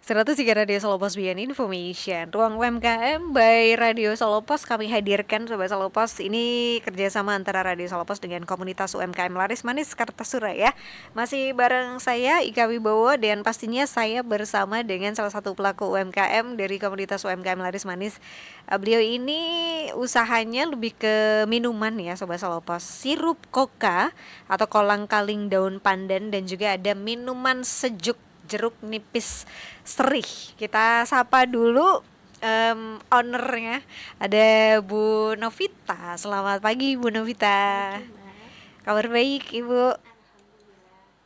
103 Radio Solo Pos Beyond Information. Ruang UMKM by Radio Solo Pos kami hadirkan Sobat Solo Pos. Ini kerjasama antara Radio Solo Pos dengan komunitas UMKM Laris Manis Kartasura ya. Masih bareng saya Ika Wibowo dan pastinya saya bersama dengan salah satu pelaku UMKM dari komunitas UMKM Laris Manis. Beliau ini usahanya lebih ke minuman ya Sobat Solo Pos. Sirup koka atau kolang-kaling daun pandan dan juga ada minuman sejuk jeruk nipis serih. Kita sapa dulu ownernya, ada Bu Novita. Selamat pagi Bu Novita. Kabar baik Ibu?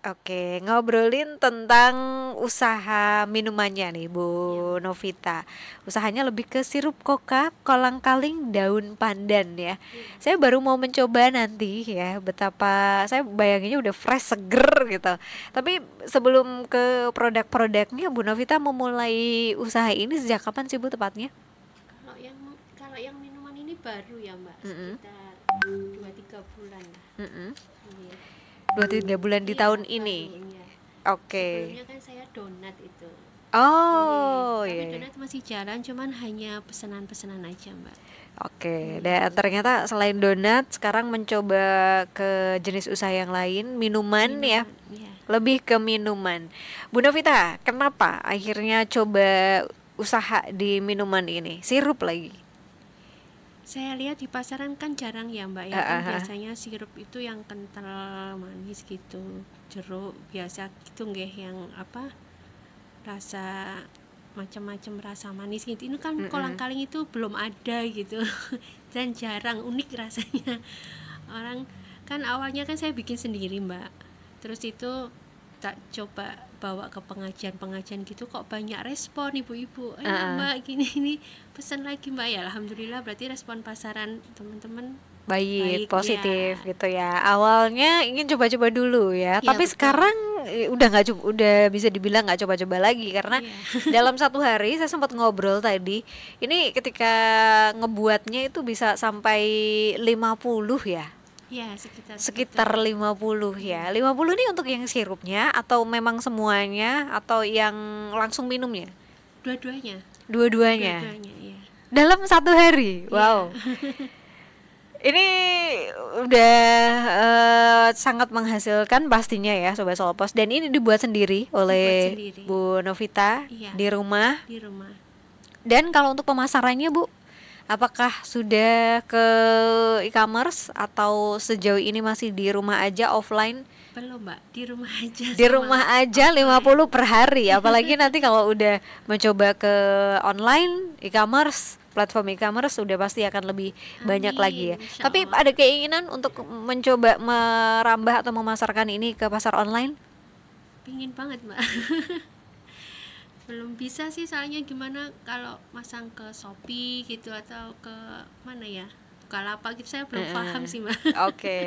Oke, ngobrolin tentang usaha minumannya nih Bu Novita. Usahanya lebih ke sirup koka, kolang-kaling, daun pandan ya. Saya baru mau mencoba nanti ya, betapa saya bayanginnya udah fresh seger gitu. Tapi sebelum ke produk-produknya, Bu Novita memulai usaha ini sejak kapan sih Bu tepatnya? Kalau yang minuman ini baru ya Mbak, sekitar 2-3 bulan lah. Iya. 2-3 bulan di tahun ini. Iya. Oke. Sebelumnya kan saya donat itu. Oh, Tapi iya. donat masih jalan, cuman hanya pesanan-pesanan aja Mbak. Oke, dan ternyata selain donat sekarang mencoba ke jenis usaha yang lain, minuman ya, Iya. lebih ke minuman. Bu Novita, kenapa akhirnya coba usaha di minuman ini? Sirup lagi. Saya lihat di pasaran kan jarang ya Mbak ya, kan biasanya sirup itu yang kental manis gitu, jeruk biasa gitu nggih, yang apa rasa macam-macam rasa manis gitu. Ini kan kolang-kaling itu belum ada gitu dan jarang, unik rasanya. Orang kan awalnya kan saya bikin sendiri Mbak, terus itu tak coba bawa ke pengajian gitu, kok banyak respon ibu-ibu, Mbak gini ini pesan lagi Mbak, ya alhamdulillah berarti respon pasaran teman-teman Baik, baik positif ya. gitu ya. Awalnya ingin coba-coba dulu ya, Ya, tapi betul. sekarang udah nggak udah bisa dibilang nggak coba-coba lagi karena dalam satu hari saya sempat ngobrol tadi. Ini ketika ngebuatnya itu bisa sampai 50 ya. Ya, Sekitar 50 ya. 50 ini untuk yang sirupnya atau memang semuanya atau yang langsung minumnya? Dua-duanya. Dua-duanya. Ya. Dalam satu hari. Wow. Ini udah sangat menghasilkan pastinya ya Sobat Solo Pos, dan ini dibuat sendiri oleh Bu Novita di rumah. Di rumah. Dan kalau untuk pemasarannya Bu, apakah sudah ke e-commerce atau sejauh ini masih di rumah aja offline? Belum Mbak, di rumah aja. Di rumah aja 50 per hari, apalagi nanti kalau udah mencoba ke online e-commerce, platform e-commerce udah pasti akan lebih banyak lagi ya. Tapi ada keinginan untuk mencoba merambah atau memasarkan ini ke pasar online? Pingin banget Mbak. Belum bisa sih, soalnya gimana kalau masang ke Shopee gitu atau ke mana ya, Bukalapak gitu, saya belum paham sih Mbak. Oke,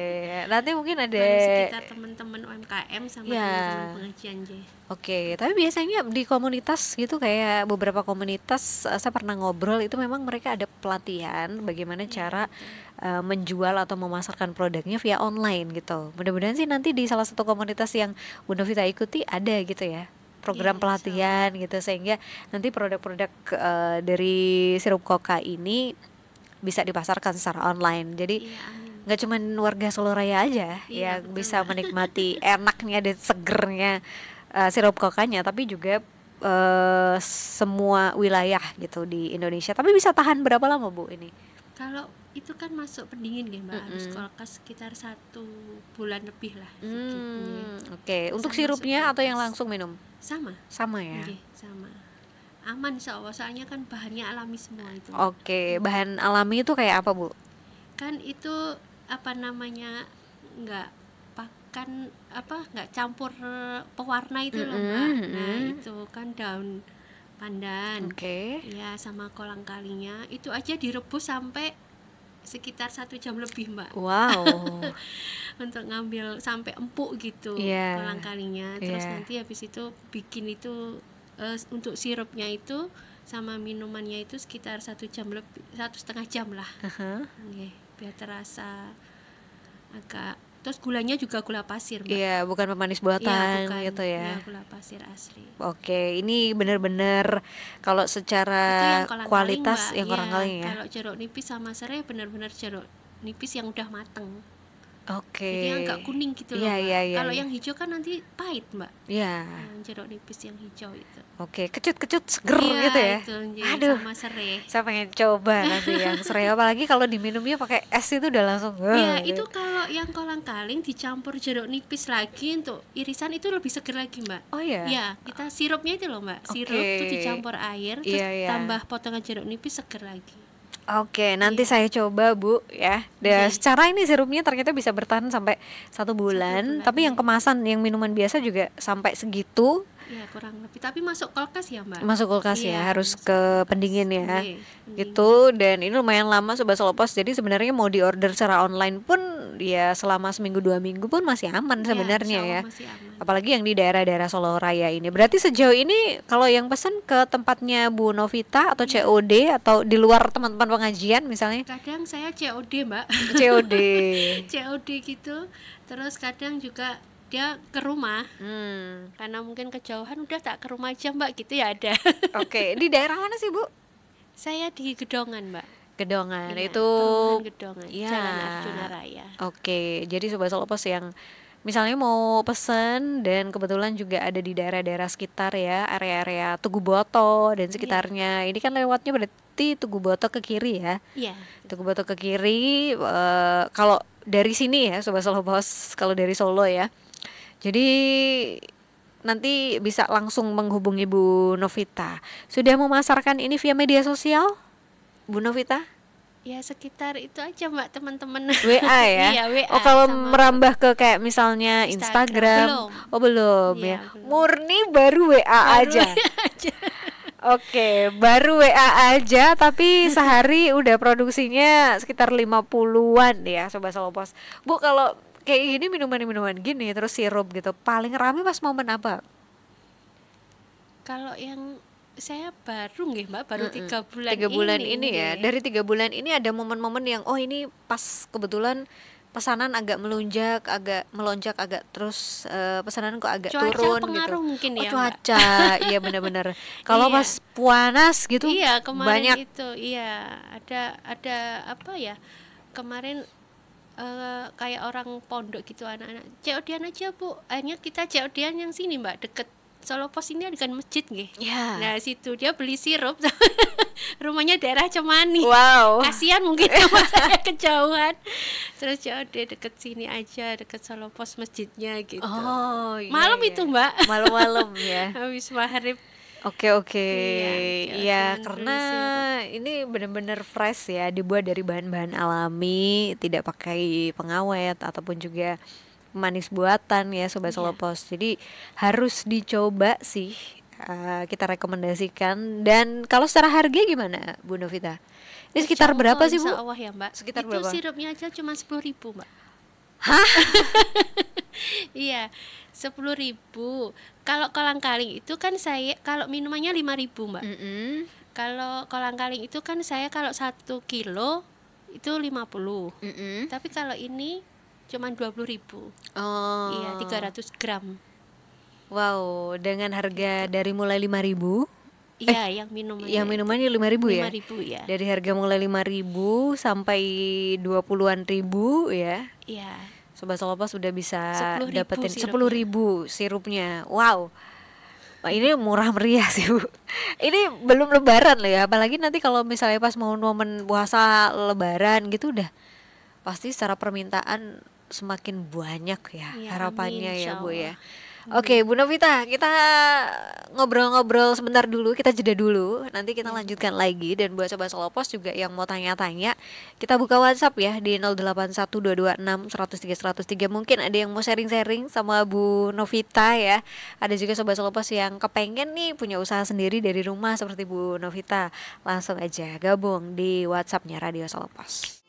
nanti mungkin ada sekitar teman-teman UMKM sama teman-teman pengajian aja. Oke, tapi biasanya di komunitas gitu, kayak beberapa komunitas saya pernah ngobrol itu memang mereka ada pelatihan bagaimana cara menjual atau memasarkan produknya via online gitu. Mudah-mudahan sih nanti di salah satu komunitas yang Bu Novita ikuti ada gitu ya, program pelatihan gitu, sehingga nanti produk-produk dari sirup koka ini bisa dipasarkan secara online. Jadi nggak cuma warga Solo Raya aja yang bisa menikmati enaknya dan segernya sirup kokanya, tapi juga semua wilayah gitu di Indonesia. Tapi bisa tahan berapa lama Bu ini? Kalau itu kan masuk pendingin ya Mbak, harus kulkas sekitar 1 bulan lebih lah. Oke, untuk sirupnya atau yang langsung minum? Sama ya? Sama. Aman soalnya kan bahannya alami semua itu. Oke, bahan alami itu kayak apa Bu? Kan itu apa namanya, nggak campur pewarna itu loh Mbak. Nah itu kan daun pandan, ya sama kolang-kalingnya itu aja direbus sampai sekitar 1 jam lebih Mbak. Wow. Untuk ngambil sampai empuk gitu kolang-kalingnya. Terus nanti habis itu bikin itu untuk sirupnya itu sama minumannya itu sekitar 1 jam lebih, 1,5 jam lah. Biar terasa agak Terus gulanya juga gula pasir, Mbak. Iya, bukan pemanis Iya, buatan bukan. gitu ya. Iya, gula pasir asli. Oke, ini bener-bener kalau Itu secara yang kolang-kaling, kualitas Mbak. yang Iya, kolang-kaling ya. kalau jeruk nipis sama serai benar-benar jeruk nipis yang udah mateng. Oke. Jadi yang agak kuning gitu loh, Iya, Mbak. iya, iya, Kalau iya. yang hijau kan nanti pahit, Mbak. Iya. Yang jeruk nipis yang hijau itu. Oke, kecut-kecut seger Iya, gitu ya. itu Aduh, sama serai. saya pengen coba nanti yang serai, apalagi kalau diminumnya pakai es itu udah langsung. Iya, itu kalau yang kolang-kaling dicampur jeruk nipis lagi untuk irisan itu lebih seger lagi, Mbak. Oh iya. Iya, kita sirupnya itu loh, Mbak. Sirup Oke. itu dicampur air, terus Iya, iya. tambah potongan jeruk nipis seger lagi. Oke, nanti Iya. saya coba Bu ya. Dan Oke. secara ini sirupnya ternyata bisa bertahan sampai 1 bulan, tapi yang iya. kemasan, yang minuman biasa juga sampai segitu. Iya, kurang lebih. Tapi masuk kulkas ya, Mbak? Masuk kulkas ya, Iya, harus masuk ke kulkas. pendingin ya. Iya, pendingin. Gitu, dan ini lumayan lama Sobat Solopos. Jadi sebenarnya mau diorder secara online pun ya selama seminggu 2 minggu pun masih aman Iya, sebenarnya insya ya. Allah masih aman. Apalagi yang di daerah-daerah Solo Raya ini. Berarti sejauh ini kalau yang pesan ke tempatnya Bu Novita atau Iya. COD atau di luar teman-teman pengajian misalnya? Kadang saya COD, Mbak. COD. COD gitu. Terus kadang juga dia ke rumah. Hmm. Karena mungkin kejauhan udah tak ke rumah aja, Mbak, gitu ya ada. Oke, di daerah mana sih Bu? Saya di Gedongan, Mbak. Gedongan Iya, itu. perumahan Gedongan, Iya. Jalan Arjuna Raya. Oke, jadi Sobat Solopos yang misalnya mau pesen dan kebetulan juga ada di daerah-daerah sekitar ya, area-area Tugu Boto dan sekitarnya. Ini kan lewatnya berarti Tugu Boto ke kiri ya. Iya. Tugu Boto ke kiri, kalau dari sini ya Sobat Solopos, kalau dari Solo ya. Jadi nanti bisa langsung menghubungi Bu Novita. Sudah memasarkan ini via media sosial, Bu Novita? Ya sekitar itu aja, Mbak, teman-teman. WA ya? Iya, WA. Oh, kalau sama merambah ke kayak misalnya Instagram. Belum. Oh, belum Iya, ya. belum. Murni baru WA aja. Oke, baru WA aja tapi sehari udah produksinya sekitar 50-an ya Sobat Solopos. Bu, kalau kayak gini minuman-minuman gini terus sirup gitu, paling rame pas momen apa? Kalau yang saya baru nggih, Mbak, baru 3 bulan 3 bulan ini ya. nggih. Dari 3 bulan ini ada momen-momen yang oh ini pas kebetulan pesanan agak melonjak agak terus pesanan kok agak Cuaca turun pengaruh gitu. mungkin Oh, ya, Mbak. cuaca. Iya benar-benar. Kalau Iya. pas panas gitu Iya, kemarin banyak. itu iya ada apa ya? Kemarin kayak orang pondok gitu, anak-anak COD-an aja, Bu. Akhirnya kita COD-an yang sini, Mbak, deket Solo Pos ini ada kan masjid nggih. Ya. Nah, situ dia beli sirup. Rumahnya daerah Cemani. Wow. Kasihan mungkin sama saya kejauhan. Terus COD deket sini aja, deket Solo Pos masjidnya gitu. Oh, iya, Malam iya. itu, Mbak. Malam-malam ya. Habis maghrib. Oke, Iya, iya cuman karena beli ini benar-benar fresh ya, dibuat dari bahan-bahan alami, tidak pakai pengawet ataupun juga manis buatan ya Sobat Iya. Solopos. Jadi harus dicoba sih, kita rekomendasikan. Dan kalau secara harga gimana Bu Novita? Ini sekitar Insya berapa Allah, sih Bu? Insya Allah ya, Mbak. Sekitar itu berapa? sirupnya aja cuma 10.000, Mbak. Hah? Iya, 10.000. Kalau kolang-kaling itu kan saya kalau minumannya 5.000, Mbak. Mm-mm, Kalau kolang-kaling itu kan saya kalau 1 kilo itu 50. mm-mm. Tapi kalau ini cuma 20.000. Oh. Iya, 300 gram. Wow, dengan harga dari mulai 5.000. Iya, yang minumannya. Yang minumannya 5.000 ya? 5.000 ya. Dari harga mulai 5.000 sampai 20-an ribu ya. Iya. Sobat Solopos sudah bisa 10.000 dapetin sirupnya. 10.000 sirupnya. Wow. Wah, ini murah meriah sih Bu. Ini belum lebaran loh ya. Apalagi nanti kalau misalnya pas mau momen puasa lebaran gitu udah pasti secara permintaan semakin banyak ya Iya, harapannya amin, ya Bu insya ya. Allah. Oke Bu Novita, kita ngobrol-ngobrol sebentar dulu, kita jeda dulu, nanti kita lanjutkan lagi. Dan buat Sobat Solopos juga yang mau tanya-tanya, kita buka WhatsApp ya di 081226103103. Mungkin ada yang mau sharing-sharing sama Bu Novita ya. Ada juga Sobat Solopos yang kepengen nih punya usaha sendiri dari rumah seperti Bu Novita. Langsung aja gabung di WhatsAppnya Radio Solopos.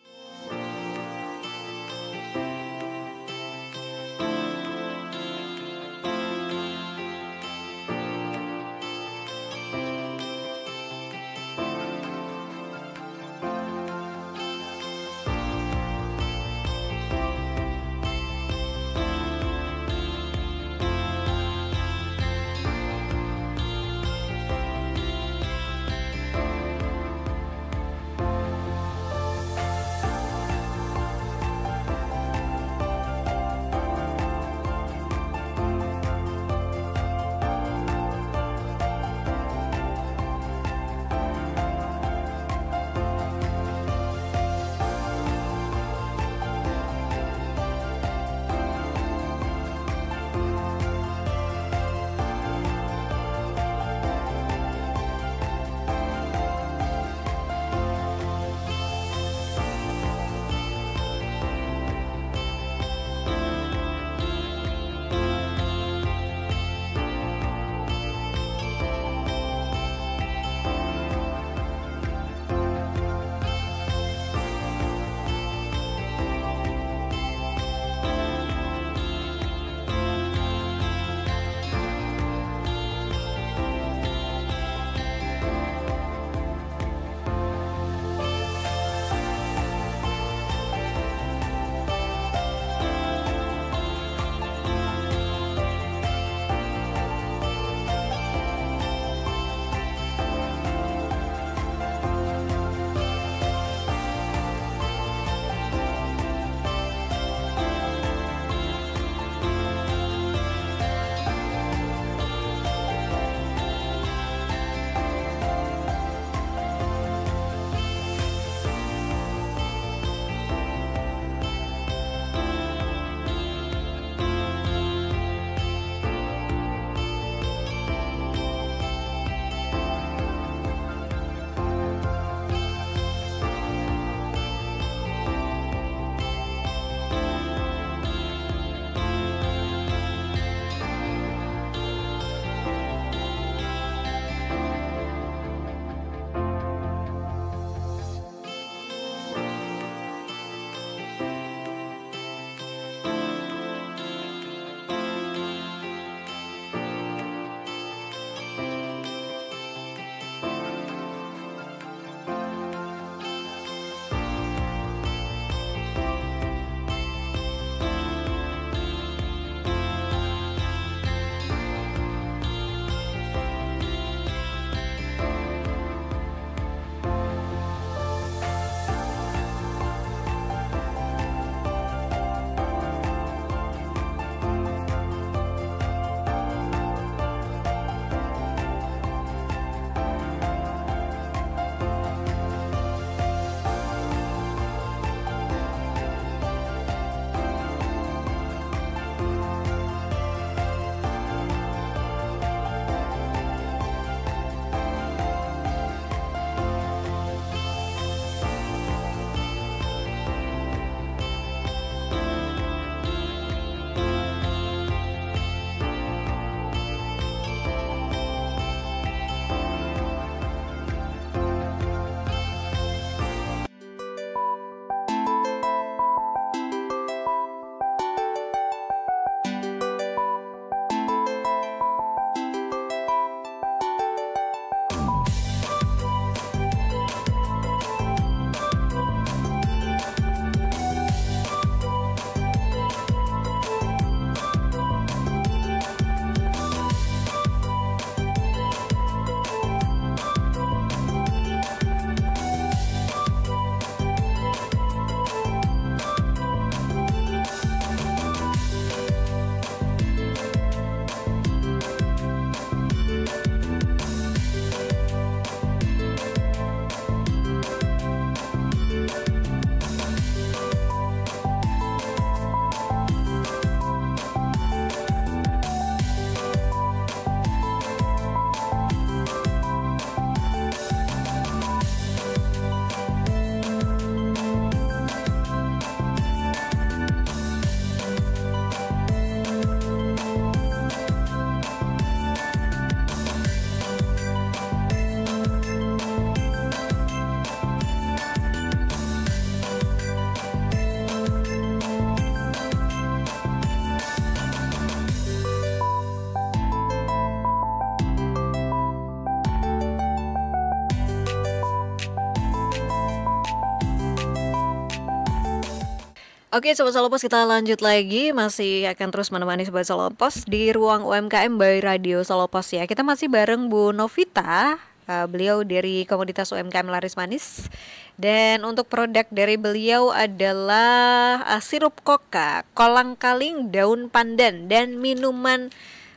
Oke, Sobat Salopos, kita lanjut lagi. Masih akan terus menemani Sobat Salopos di ruang UMKM by Radio Salopos ya. Kita masih bareng Bu Novita, beliau dari komunitas UMKM Laris Manis. Dan untuk produk dari beliau adalah sirup koka, kolang kaling, daun pandan, dan minuman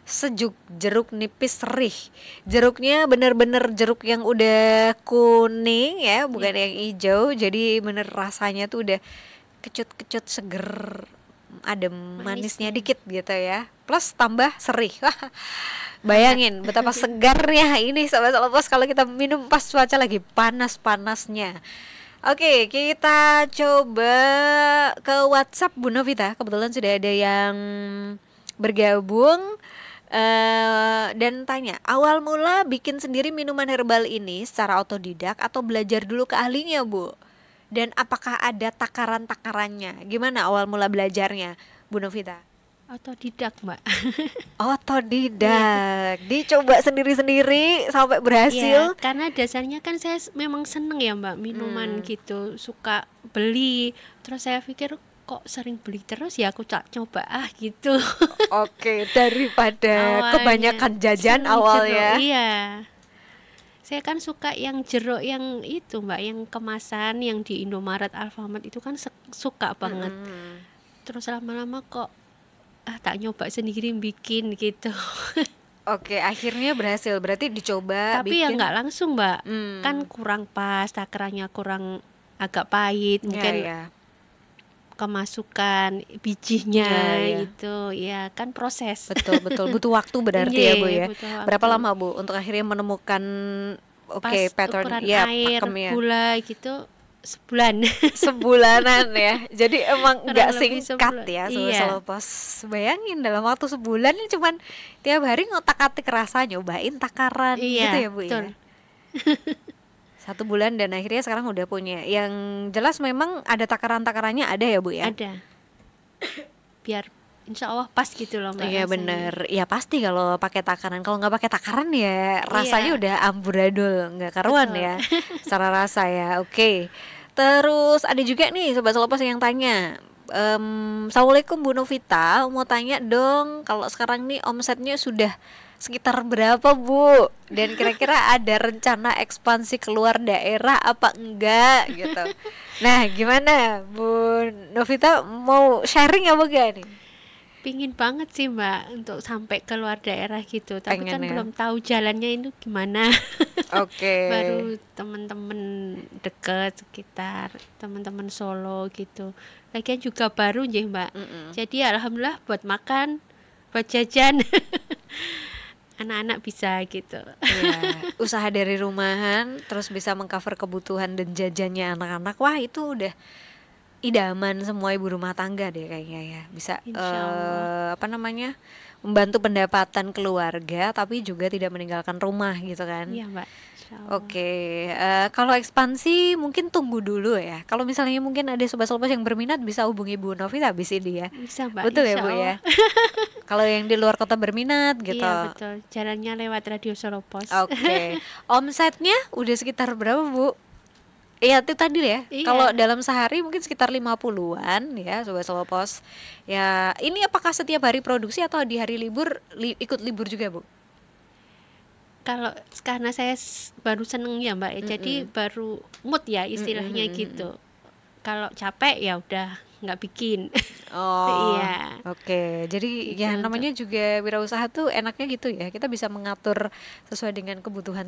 sejuk jeruk nipis serih. Jeruknya bener-bener jeruk yang udah kuning ya, bukan yang hijau. Jadi bener rasanya tuh udah kecut-kecut seger, adem, manisnya dikit gitu ya, plus tambah serih. Wah, bayangin betapa segarnya ini Sobat Salopos kalau kita minum pas cuaca lagi panas-panasnya. Oke, kita coba ke WhatsApp Bu Novita. Kebetulan sudah ada yang bergabung dan tanya, awal mula bikin sendiri minuman herbal ini secara otodidak atau belajar dulu ke ahlinya, Bu? Dan apakah ada takaran-takarannya? Gimana awal mula belajarnya, Bu Novita? Otodidak, Mbak. Otodidak, dicoba sendiri-sendiri sampai berhasil. Ya, karena dasarnya kan saya memang seneng ya Mbak minuman gitu, suka beli. Terus saya pikir kok sering beli terus ya aku coba gitu. Oke, daripada kebanyakan jajan awalnya. Iya. Saya kan suka yang jeruk yang itu Mbak, yang kemasan yang di Indomaret, Alfamart itu kan suka banget. Terus lama-lama kok tak nyoba sendiri bikin gitu. Oke, akhirnya berhasil. Berarti dicoba tapi bikin. ya nggak langsung Mbak, kan kurang pas, takarannya kurang, agak pahit mungkin. Ya. Kemasukan bijinya gitu ya kan proses. Betul butuh waktu berarti ya Bu ya. Berapa lama Bu untuk akhirnya menemukan pattern ya, air, gula gitu sebulan. Sebulanan ya. Jadi emang nggak singkat ya Salopos. Bayangin dalam waktu sebulan ini cuman tiap hari ngotak-atik rasa, nyobain takaran gitu ya Bu betul. Ya. 1 bulan dan akhirnya sekarang udah punya. Yang jelas memang ada takaran-takarannya ada ya Bu ya? Ada. Biar insya Allah pas gitu loh Mbak. Iya bener. Ya pasti kalau pakai takaran. Kalau nggak pakai takaran ya rasanya udah amburadul, nggak karuan ya secara rasa ya. Oke. Terus ada juga nih Sobat Salopos yang tanya, Assalamualaikum Bu Novita, mau tanya dong, kalau sekarang nih omsetnya sudah sekitar berapa Bu? Dan kira-kira ada rencana ekspansi keluar daerah apa enggak gitu. Nah gimana Bu Novita, mau sharing apa enggak nih? Pingin banget sih Mbak untuk sampai keluar daerah gitu, tapi kan belum tahu jalannya itu gimana. Oke. Baru teman-teman dekat sekitar, teman-teman Solo gitu. Lagian juga baru ya Mbak. Jadi alhamdulillah buat makan, buat jajan. Anak-anak bisa gitu. Ya, usaha dari rumahan terus bisa mengcover kebutuhan dan jajannya anak-anak. Wah, itu udah idaman semua ibu rumah tangga deh kayaknya ya. Bisa membantu pendapatan keluarga tapi juga tidak meninggalkan rumah gitu kan. Iya, Mbak. Oke, kalau ekspansi mungkin tunggu dulu ya. Kalau misalnya mungkin ada sobat-sobat yang berminat bisa hubungi Bu Novita habis ini ya. Bisa Mbak. Betul ya Bu ya. Kalau yang di luar kota berminat gitu. Iya betul. Jalannya lewat Radio Salopos. Oke. Omsetnya udah sekitar berapa Bu? Iya itu tadi ya. Iya. Kalau dalam sehari mungkin sekitar 50-an ya Sobat Salopos. Ya ini apakah setiap hari produksi atau di hari libur ikut libur juga Bu? Kalau karena saya baru seneng ya Mbak, jadi baru mood ya istilahnya gitu. Kalau capek ya udah nggak bikin. Oh iya. Oke. Jadi gitu, ya namanya juga wirausaha tuh enaknya gitu ya, kita bisa mengatur sesuai dengan kebutuhan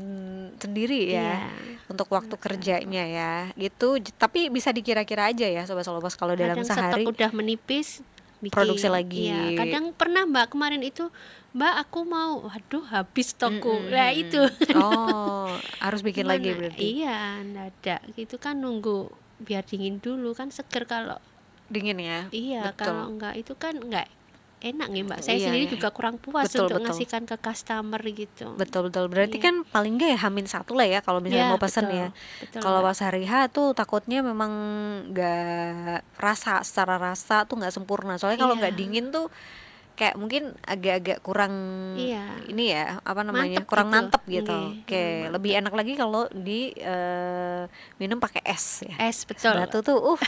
sendiri ya. Untuk waktu kerjanya ya gitu. Tapi bisa dikira-kira aja ya Sobat Salopos kalau dalam sehari stok udah menipis bikin produksi lagi. Ya, kadang pernah Mbak kemarin itu, Mbak aku mau, waduh habis stokku. Nah itu. Oh, harus bikin lagi berarti. Iya, ada. Gitu kan nunggu biar dingin dulu kan seger kalau dingin ya. Iya, betul. Kalau enggak itu kan enggak enak nih Mbak. Saya sendiri juga kurang puas untuk ngasihkan ke customer gitu. Betul. Berarti kan paling enggak ya H-1 lah ya kalau misalnya mau pesan ya. Kalau pas hari H tuh takutnya memang enggak secara rasa tuh enggak sempurna. Soalnya kalau enggak dingin tuh kayak mungkin agak-agak kurang Iya. ini ya, apa namanya? Mantep Kurang gitu. mantep gitu. Nggih, Oke, lebih enak lagi kalau di minum pakai es ya. Es, Es betul. batu tuh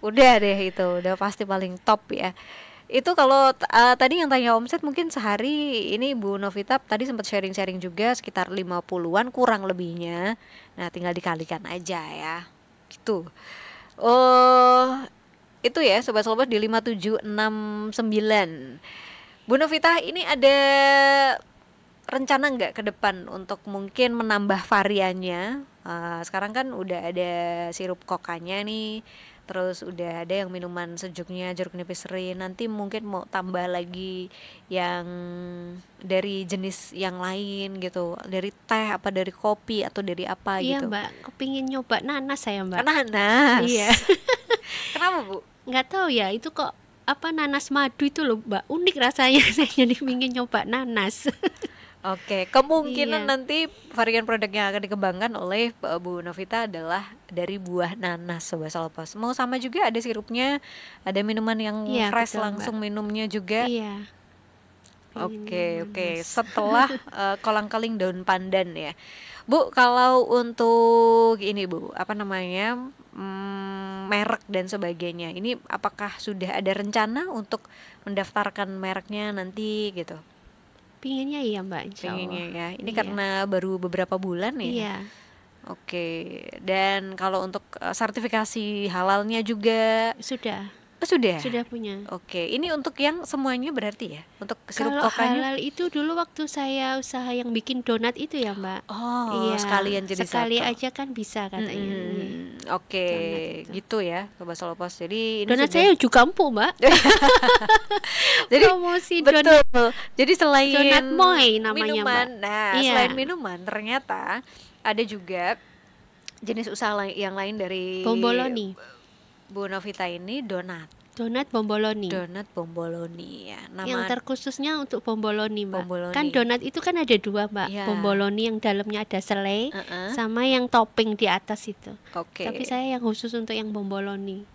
udah deh itu, udah pasti paling top ya. Itu kalau tadi yang tanya omset mungkin sehari ini Bu Novita tadi sempat sharing-sharing juga sekitar 50-an kurang lebihnya. Nah, tinggal dikalikan aja ya. Gitu. Oh, itu ya sobat-sobat di 5769. Bu Novita, ini ada rencana nggak ke depan untuk mungkin menambah variannya? Sekarang kan udah ada sirup kokanya nih, terus udah ada yang minuman sejuknya jeruk nipis seri. Nanti mungkin mau tambah lagi yang dari jenis yang lain gitu, dari teh apa dari kopi atau dari apa Iya gitu. Mbak, kepingin nyoba nanas saya Mbak. Nanas. Iya. Kenapa Bu? Nggak tahu ya, itu kok apa nanas madu itu loh Mbak, unik rasanya. Saya jadi pingin nyoba nanas. Oke, kemungkinan Iya. nanti varian produk yang akan dikembangkan oleh Bu Novita adalah dari buah nanas Sobat Salopas. Mau sama juga ada sirupnya, ada minuman yang Iya, fresh betul, langsung Mbak. minumnya juga. Iya. Oke, Nanas. setelah kolang-kaling daun pandan ya. Bu, kalau untuk ini Bu, apa namanya? Merek dan sebagainya. Ini apakah sudah ada rencana untuk mendaftarkan mereknya nanti gitu? Pinginnya iya Mbak, insya Allah. Pengennya ya. Ini Iya. karena baru beberapa bulan ya. Iya. Oke. Dan kalau untuk sertifikasi halalnya juga Sudah sudah. punya. Oke. Ini untuk yang semuanya berarti ya? Untuk sirup Kalau kokanya? halal itu dulu waktu saya usaha yang bikin donat itu ya Mbak. Oh, Iya. sekalian jadi sekali satu. aja kan bisa katanya. Iya. Oke, Donat itu. gitu ya, Sobat Salopos. Jadi ini Donat sudah saya juga empuk Mbak. jadi Promosi betul. donat. Jadi selain Donat moy namanya, minuman, Mbak. nah Iya. selain minuman ternyata ada juga jenis usaha yang lain dari Bomboloni. Bu Novita ini donat Donat bomboloni. donat bomboloni ya. Yang Nama terkhususnya untuk bomboloni Mbak. Bomboloni. Kan donat itu kan ada dua Mbak. Iya. Bomboloni yang dalamnya ada selai uh-uh. sama yang topping di atas itu. Oke. Tapi saya yang khusus untuk yang bomboloni.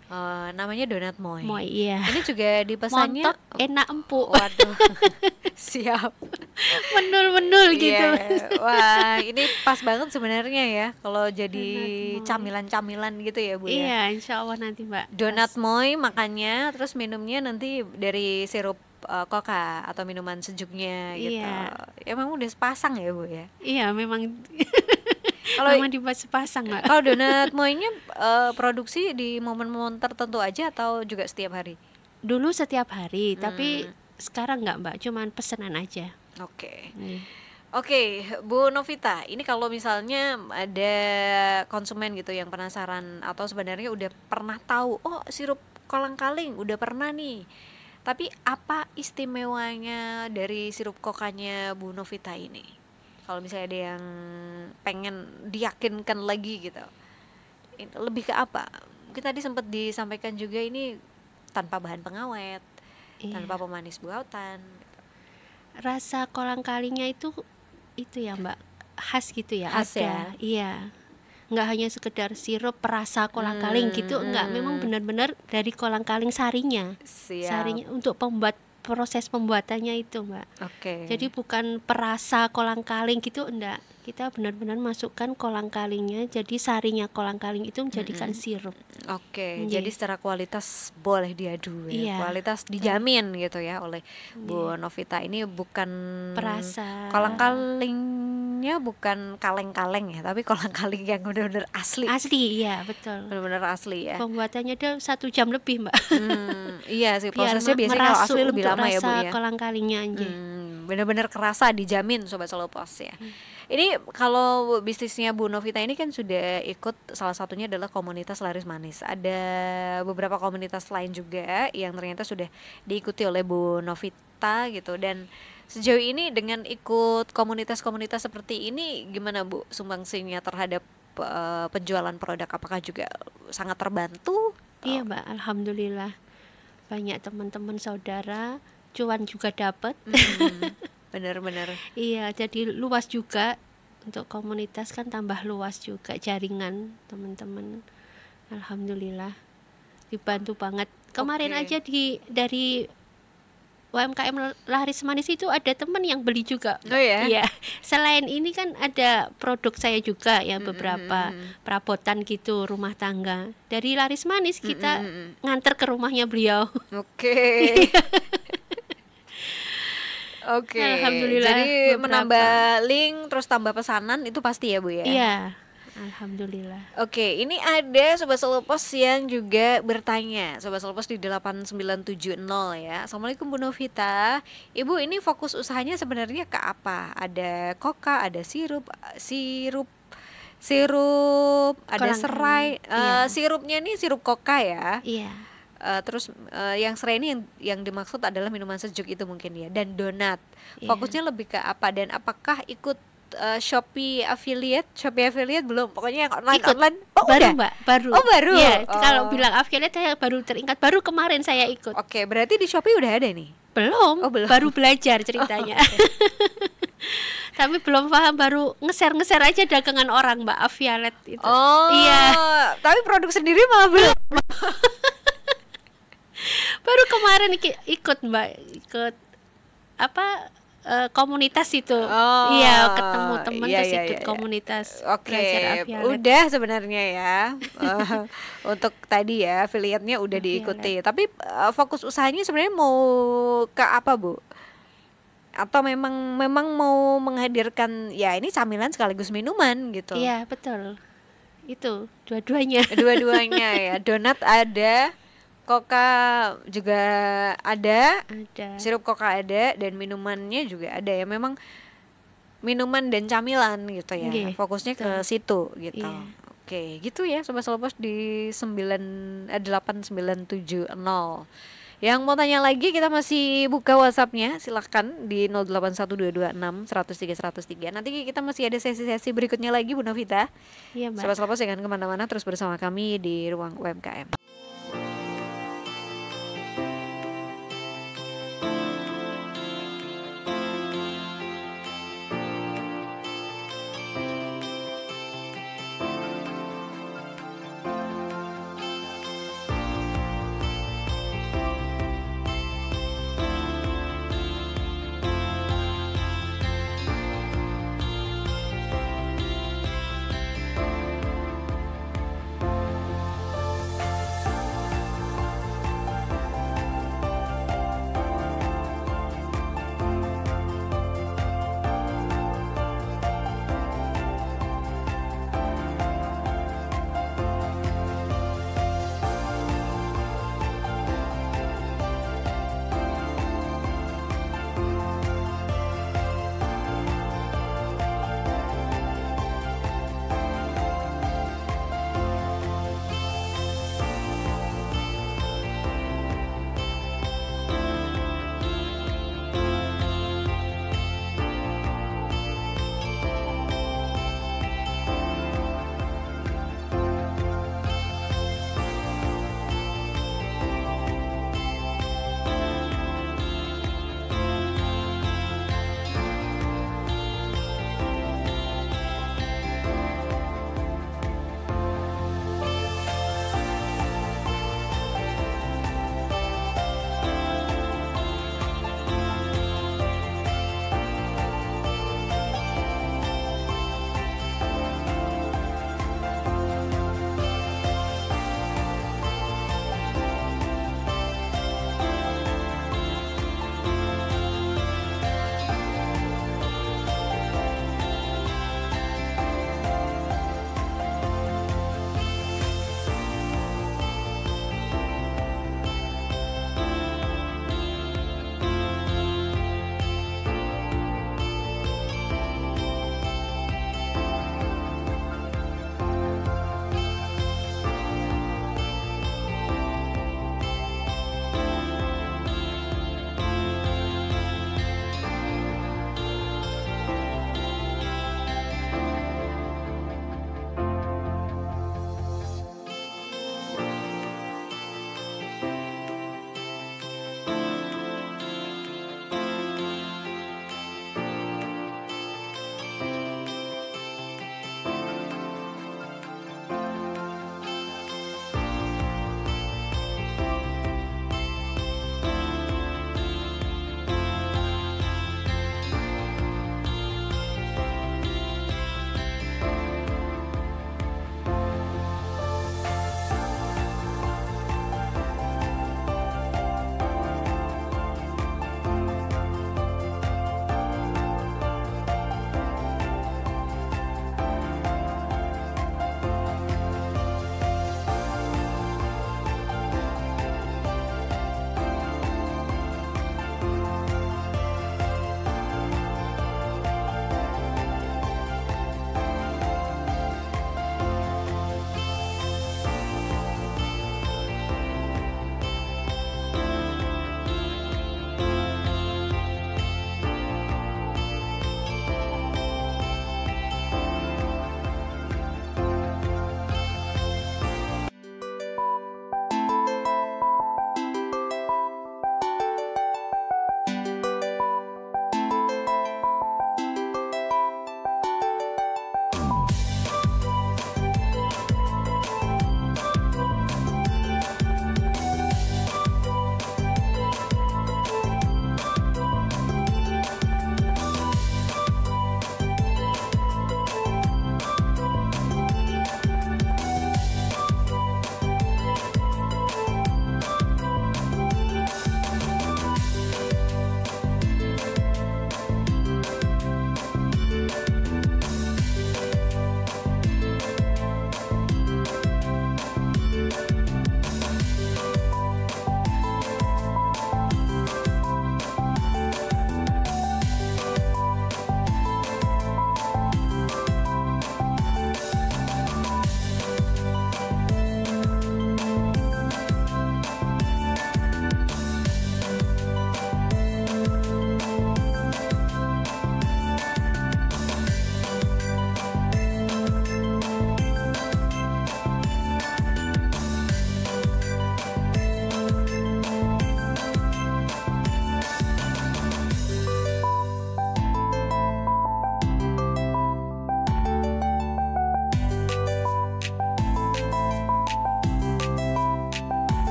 Namanya donat moy. Moy, iya. Ini juga dipesannya Montok, enak empuk. Waduh. Siap. Menul-menul gitu. Iya. Wah, ini pas banget sebenarnya ya kalau jadi Donat moy. camilan-camilan gitu ya, Bu ya. Iya, insya Allah nanti Mbak. Donat moy makannya, terus minumnya nanti dari sirup coca atau minuman sejuknya gitu. Iya. Emang udah sepasang ya, Bu ya. Iya, memang Kalau memang dibuat sepasang Mbak. kalau donat moynya produksi di momen-momen tertentu aja atau juga setiap hari? Dulu setiap hari, tapi sekarang nggak Mbak, cuman pesanan aja. Oke. Iya. Oke, Bu Novita, ini kalau misalnya ada konsumen gitu yang penasaran atau sebenarnya udah pernah tahu, oh sirup kolang-kaling udah pernah nih. Tapi apa istimewanya dari sirup kokanya Bu Novita ini? Kalau misalnya ada yang pengen diyakinkan lagi gitu, lebih ke apa? Mungkin tadi sempat disampaikan juga ini tanpa bahan pengawet, Iya. tanpa pemanis buatan. Rasa kolang-kalingnya itu ya Mbak, khas gitu ya. Khas ada. ya? Iya. Nggak hanya sekedar sirup perasa kolang-kaling gitu, enggak, memang benar-benar dari kolang-kaling sarinya. Siap. Sarinya untuk proses pembuatannya itu Mbak. Oke. Jadi bukan perasa kolang-kaling gitu, enggak. Kita benar-benar masukkan kolang-kalingnya, jadi sarinya kolang-kaling itu menjadikan sirup. Oke, Iya. jadi secara kualitas boleh diadu ya. Iya. Kualitas dijamin gitu ya oleh Bu Novita. Ini bukan Perasa. kolang-kalingnya bukan kaleng-kaleng ya, tapi kolang-kaling yang benar-benar asli. Asli, iya betul. Benar-benar asli ya. Pembuatannya ada 1 jam lebih Mbak. Iya sih, Biar prosesnya biasanya kalau merasuk asli lebih untuk lama ya, Bu rasa ya. kolang-kalingnya aja. Benar-benar kerasa, dijamin Sobat Salopos ya. Ini kalau bisnisnya Bu Novita ini kan sudah ikut, salah satunya adalah komunitas Laris Manis. Ada beberapa komunitas lain juga yang ternyata sudah diikuti oleh Bu Novita gitu. Dan sejauh ini dengan ikut komunitas-komunitas seperti ini, gimana Bu sumbangsinya terhadap penjualan produk? Apakah juga sangat terbantu? Iya Mbak, alhamdulillah banyak teman-teman saudara, cuan juga dapat. Benar-benar. Iya, jadi luas juga untuk komunitas, kan tambah luas juga jaringan teman-teman. Alhamdulillah dibantu banget. Kemarin Oke. aja dari UMKM laris manis itu ada teman yang beli juga. Oh ya? Iya. Selain ini kan ada produk saya juga ya, beberapa perabotan gitu rumah tangga. Dari laris manis kita nganter ke rumahnya beliau. Oke. Oke. Alhamdulillah, Jadi beberapa. menambah link terus tambah pesanan itu pasti ya Bu ya? Iya. Alhamdulillah. Oke, ini ada Sobat Selopos yang juga bertanya, Sobat Selopos di 8970 ya. Assalamualaikum Bu Novita. Ibu, ini fokus usahanya sebenarnya ke apa? Ada koka, ada sirup, ada Kolang serai. kaling, iya. Sirupnya nih sirup koka ya. Iya. Terus yang serai ini yang dimaksud adalah minuman sejuk itu mungkin ya. Dan donat. Iya. Fokusnya lebih ke apa dan apakah ikut Shopee affiliate belum, pokoknya yang online. Baru udah? Mbak, baru. Oh, baru. Ya, Oh. kalau bilang affiliate saya baru teringat, baru kemarin saya ikut. Oke, berarti di Shopee udah ada nih. Belum, Oh, belum. baru belajar ceritanya. Tapi belum paham, baru ngeser aja dagangan orang Mbak, affiliate itu. Oh Iya. Tapi produk sendiri malah belum. Baru kemarin ikut Mbak, ikut apa, komunitas itu. Oh, Iya, ketemu teman iya, terus iya, ikut iya. komunitas Oke, belajar affiliate. udah sebenarnya ya. Untuk tadi ya affiliate-nya udah diikuti. Tapi fokus usahanya sebenarnya mau ke apa Bu? Atau memang mau menghadirkan ya ini camilan sekaligus minuman gitu? Iya, betul. Itu dua-duanya. Dua-duanya ya. Donat ada, koka juga ada, Ada. sirup koka ada, dan minumannya juga ada ya. Memang minuman dan camilan gitu ya. Nggih, Fokusnya ke betul. situ gitu. Iya. Oke, gitu ya Sobat Selopos di 8970. Yang mau tanya lagi kita masih buka WhatsApp-nya, silakan di 081226 103 103. Nanti kita masih ada sesi-sesi berikutnya lagi Bu Novita. Iya, Mbak. Sobat Selopos jangan kemana-mana, terus bersama kami di Ruang UMKM.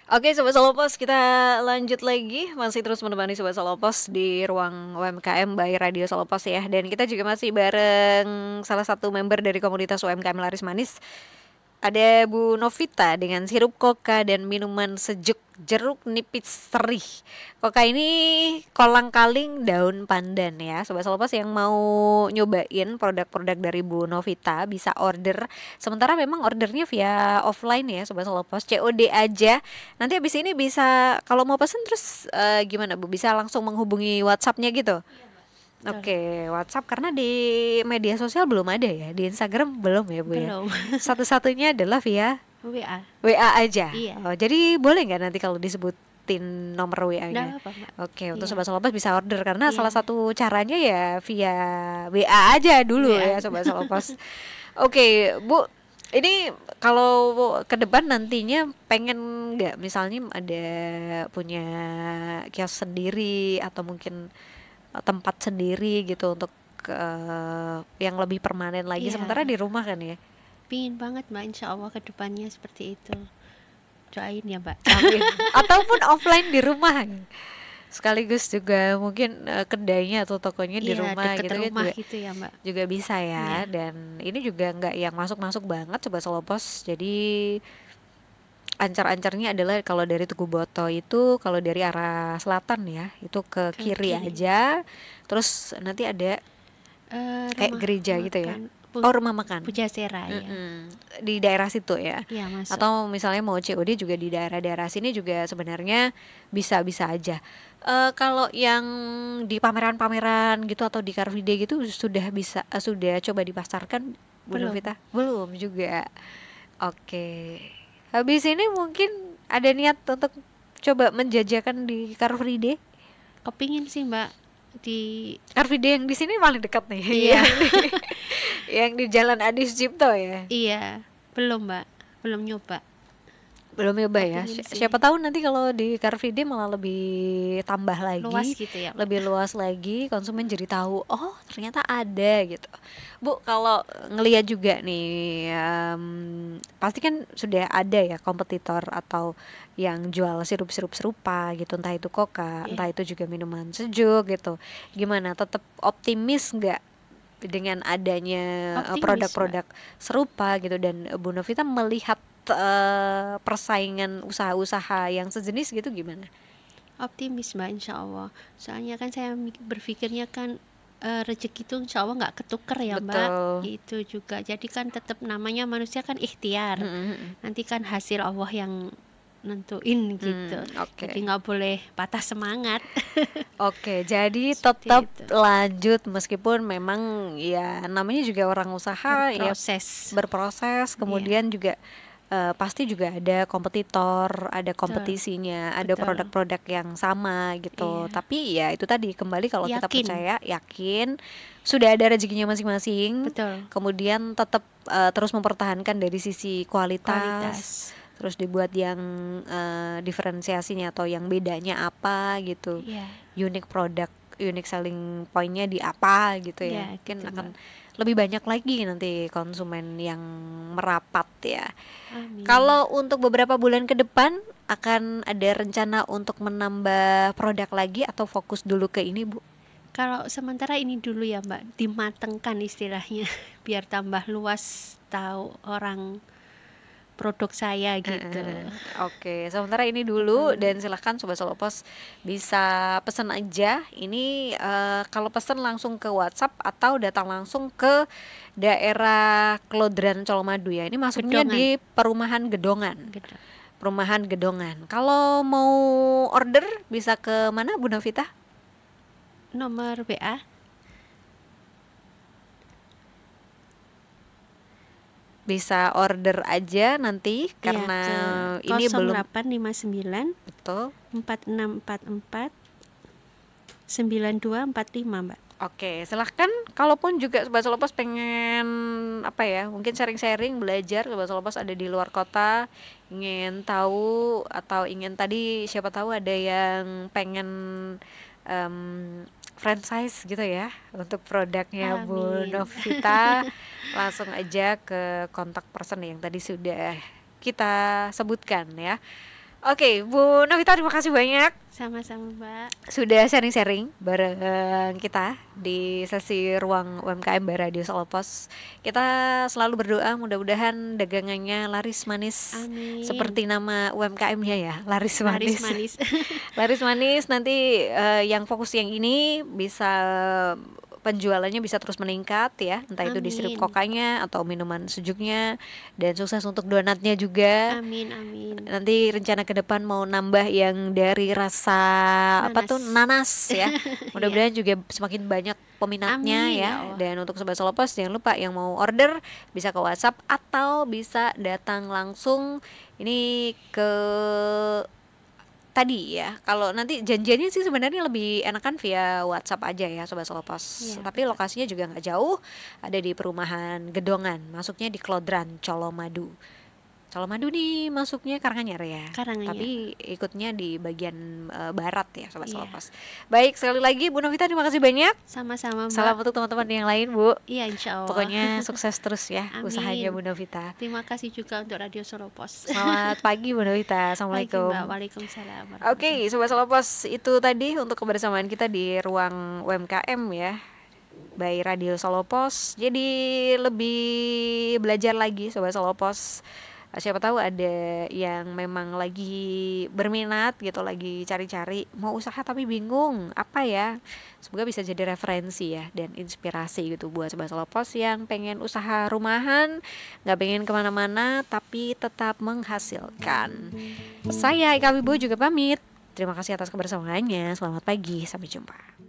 Oke, Sobat Salopos, kita lanjut lagi. Masih terus menemani Sobat Salopos di ruang UMKM by Radio Salopos ya. Dan kita juga masih bareng salah satu member dari komunitas UMKM Laris Manis. Ada Bu Novita dengan sirup koka dan minuman sejuk jeruk nipis serih. Koka ini kolang-kaling daun pandan ya. Sobat Salopos yang mau nyobain produk-produk dari Bu Novita bisa order. Sementara memang ordernya via offline ya Sobat Salopos, COD aja. Nanti habis ini bisa kalau mau pesen terus gimana Bu? Bisa langsung menghubungi WhatsApp-nya gitu? Oke, WhatsApp karena di media sosial belum ada ya, di Instagram belum ya Bu ya. Belum. Satu-satunya adalah via WA. WA aja. Iya. Oh, jadi boleh nggak nanti kalau disebutin nomor WA-nya? Nggak apa, Mbak. Oke, untuk Iya. Sobat Salopos bisa order karena Iya. salah satu caranya ya via WA aja dulu WA. ya Sobat Salopos. Oke, Bu, ini kalau ke depan nantinya pengen nggak misalnya ada punya kios sendiri atau mungkin tempat sendiri gitu untuk yang lebih permanen lagi, Iya. sementara di rumah kan ya. Pingin banget Mbak, insya Allah ke depannya seperti itu. Doain ya Mbak. Amin. Ataupun offline di rumah sekaligus juga mungkin kedainya atau tokonya di Iya, rumah deket gitu rumah juga, gitu ya Mbak. juga bisa ya. Iya. Dan ini juga nggak yang masuk-masuk banget Sobat Salopos, jadi ancar-ancarnya adalah kalau dari Tugu Boto itu kalau dari arah selatan ya itu ke Ke kiri kiri. aja, terus nanti ada kayak Rumah gereja gitu ya. makan Oh, rumah makan. Pujasera ya. Mm-mm. Di daerah situ ya. Iya masuk. Atau misalnya mau COD juga di daerah-daerah sini juga sebenarnya bisa-bisa aja. Kalau yang di pameran-pameran gitu atau di Car Free Day gitu sudah bisa sudah coba dipasarkan Bu Belum. Novita? Belum juga. Oke. Habis ini mungkin ada niat untuk coba menjajakan di Car Free Day? Kepingin sih Mbak di Car Free Day yang di sini paling dekat nih. Iya. Yang di Jalan Adi Sucipto ya. Iya, belum Mbak, belum nyoba. Belum nyoba ya. Kepingin sih. Siapa tahu nanti kalau di Car Free Day malah lebih tambah lagi, Luas gitu ya, Mbak. lebih luas lagi, konsumen jadi tahu, oh ternyata ada gitu. Bu, kalau ngelihat juga nih, pasti kan sudah ada ya kompetitor atau yang jual sirup-sirup serupa gitu, entah itu Coca, Iya. entah itu juga minuman sejuk gitu. Gimana? Tetap optimis nggak dengan adanya Optimis, produk-produk serupa gitu, dan Bu Novita melihat persaingan usaha-usaha yang sejenis gitu gimana? Optimis Mbak, insya Allah. Soalnya kan saya berpikirnya kan rezeki itu insya Allah nggak ketuker ya Mbak. Betul. Itu juga. Jadi kan tetap namanya manusia kan ikhtiar. Nanti kan hasil Allah yang nentuin gitu. Oke. Jadi nggak boleh patah semangat. Oke, jadi Seperti tetap itu. lanjut meskipun memang ya namanya juga orang usaha ya Proses. berproses, kemudian juga pasti juga ada kompetitor, ada kompetisinya, ada Betul. produk-produk yang sama gitu. Iya. Tapi ya itu tadi kembali kalau kita Yakin. percaya, yakin sudah ada rezekinya masing-masing. Betul. Kemudian tetap terus mempertahankan dari sisi kualitas. Terus dibuat yang diferensiasinya atau yang bedanya apa gitu. Iya. Unique product, unique selling pointnya di apa gitu ya. Iya, Mungkin gitu, akan Mbak. lebih banyak lagi nanti konsumen yang merapat ya. Amin. Kalau untuk beberapa bulan ke depan akan ada rencana untuk menambah produk lagi atau fokus dulu ke ini Bu? Kalau sementara ini dulu ya Mbak, dimatengkan istilahnya biar tambah luas tahu orang produk saya gitu. Oke, sementara ini dulu dan silahkan Sobat Salopos bisa pesan aja. Ini kalau pesan langsung ke WhatsApp atau datang langsung ke daerah Klodran Colomadu ya. Ini masuknya Gedongan. di perumahan Gedongan. Gitu. Perumahan Gedongan. Kalau mau order bisa ke mana Bu Novita? Nomor WA Bisa order aja nanti karena ya, ini belum 0859 betul. 4644 9245 Mbak. Oke, silahkan. Kalaupun juga Sobat Salopos pengen apa ya, mungkin sharing-sharing, belajar, Sobat Salopos ada di luar kota, ingin tahu atau ingin tadi siapa tahu ada yang pengen franchise gitu ya untuk produknya Bu Amin. Novita, langsung aja ke kontak person yang tadi sudah kita sebutkan ya. Oke, Bu Novita, terima kasih banyak Sama-sama Mbak. sudah sharing-sharing bareng kita di sesi ruang UMKM by Radio Solo Pos. Kita selalu berdoa mudah-mudahan dagangannya laris manis. Amin. Seperti nama UMKM-nya ya, laris manis. Laris manis. Laris manis, nanti yang fokus yang ini bisa penjualannya bisa terus meningkat ya, entah itu di sirup Amin. kokanya atau minuman sejuknya, dan sukses untuk donatnya juga. Amin amin. Nanti rencana ke depan mau nambah yang dari rasa apa tuh nanas ya. Mudah-mudahan juga semakin banyak peminatnya Amin, ya. ya Allah. Dan untuk Sobat Solo Pos jangan lupa yang mau order bisa ke WhatsApp atau bisa datang langsung ini ke tadi ya. Kalau nanti janjiannya sih sebenarnya lebih enakan via WhatsApp aja ya Sobat Solo Pos. Iya, Tapi lokasinya juga nggak jauh, ada di perumahan Gedongan, masuknya di Klodran Colomadu. Colomadu nih masuknya Karanganyar ya. Karanganyar. Tapi ikutnya di bagian barat ya Sobat Solo Iya. Pos. Baik, sekali lagi Bu Novita terima kasih banyak. Sama-sama Mbak. Salam untuk teman-teman yang lain Bu. Iya insya Allah. Pokoknya sukses terus ya Amin. usahanya Bu Novita. Terima kasih juga untuk Radio Solo Pos. Selamat pagi Bu Novita. Pagi, Assalamualaikum. Mbak. Waalaikumsalam. Oke, Sobat Solo Pos, itu tadi untuk kebersamaan kita di ruang UMKM ya by Radio Solo Pos. Jadi lebih belajar lagi Sobat Solo Pos. Siapa tahu ada yang memang lagi berminat gitu, lagi cari-cari mau usaha tapi bingung apa ya. Semoga bisa jadi referensi ya dan inspirasi gitu buat Sobat Solo Pos yang pengen usaha rumahan, gak pengen kemana-mana tapi tetap menghasilkan. Saya Ika Wibo juga pamit. Terima kasih atas kebersamaannya. Selamat pagi, sampai jumpa.